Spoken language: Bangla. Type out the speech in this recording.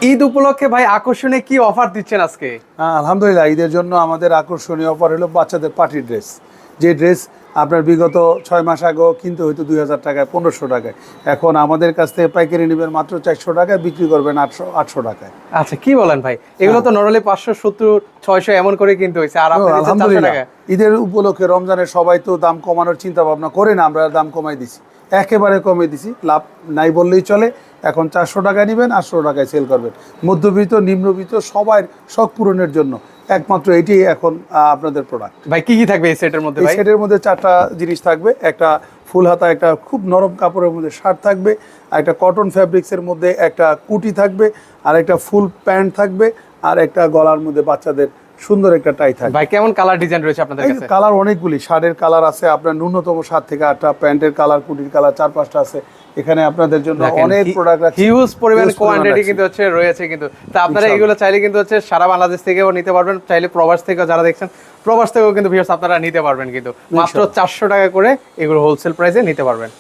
ঈদ উপলক্ষে ভাই আকর্ষণীয় কি অফার দিচ্ছেন আজকে? আলহামদুলিল্লাহ, ঈদের জন্য আমাদের আকর্ষণীয় অফার হলো বাচ্চাদের পার্টি ড্রেস। যে ড্রেস আপনার বিগত 6 মাস আগেও কিনতে হয়তো 2000 টাকায়, 1500 টাকায়, এখন আমাদের কাছ থেকে পাইকারি নেবেন মাত্র 400 টাকায়, বিক্রি করবেন 800 টাকায়। আচ্ছা, কি বলেন ভাই, এগুলো তো নরমালি 570 600 এমন করে কিনতে হয়েছে, আর আপনি দিচ্ছেন 400 আলহামদুলিল্লাহ, টাকা। ঈদের উপলক্ষে রমজানের সবাই তো দাম কমানোর চিন্তা ভাবনা করে না, আমরা দাম কমাই দিছি, একেবারে কমিয়ে দিছি, লাভ নাই বললেই চলে। এখন 400 টাকায় নেবেন, 800 টাকায় সেল করবেন। মধ্যবিত্ত, নিম্নবিত্ত সবার শখ পূরণের জন্য একমাত্র এটি এখন আপনাদের প্রোডাক্ট। ভাই কি কি থাকবে এই সেটের মধ্যে? এই ভাই সেটের মধ্যে 4টা জিনিস থাকবে। একটা ফুল হাতা, একটা খুব নরম কাপড়ের মধ্যে শার্ট থাকবে, আর একটা কটন ফ্যাব্রিক্সের মধ্যে একটা কুটি থাকবে, আর একটা ফুল প্যান্ট থাকবে, আর একটা গলার মধ্যে বাচ্চাদের সুন্দর একটা টাই থাকবে। ভাই কেমন কালার ডিজাইন রয়েছে আপনাদের এই কাছে? কালার অনেকগুলি, শার্টের কালার আছে আপনার ন্যূনতম 7 থেকে 8টা, প্যান্টের কালার, কুটির কালার 4-5টা আছে। এখানে আপনাদের জন্য অনেক প্রোডাক্ট আছে, হিউজ পরিমাণ কোয়ান্টিটি কিন্তু হচ্ছে রয়েছে কিন্তু। তা আপনারা এগুলো চাইলে কিন্তু হচ্ছে সারা বাংলাদেশ থেকেও নিতে পারবেন, চাইলে প্রবাস থেকেও যারা দেখছেন প্রবাস থেকেও কিন্তু ভিউয়ার্স আপনারা নিতে পারবেন কিন্তু মাত্র 400 টাকা করে এগুলো হোলসেল প্রাইসে নিতে পারবেন।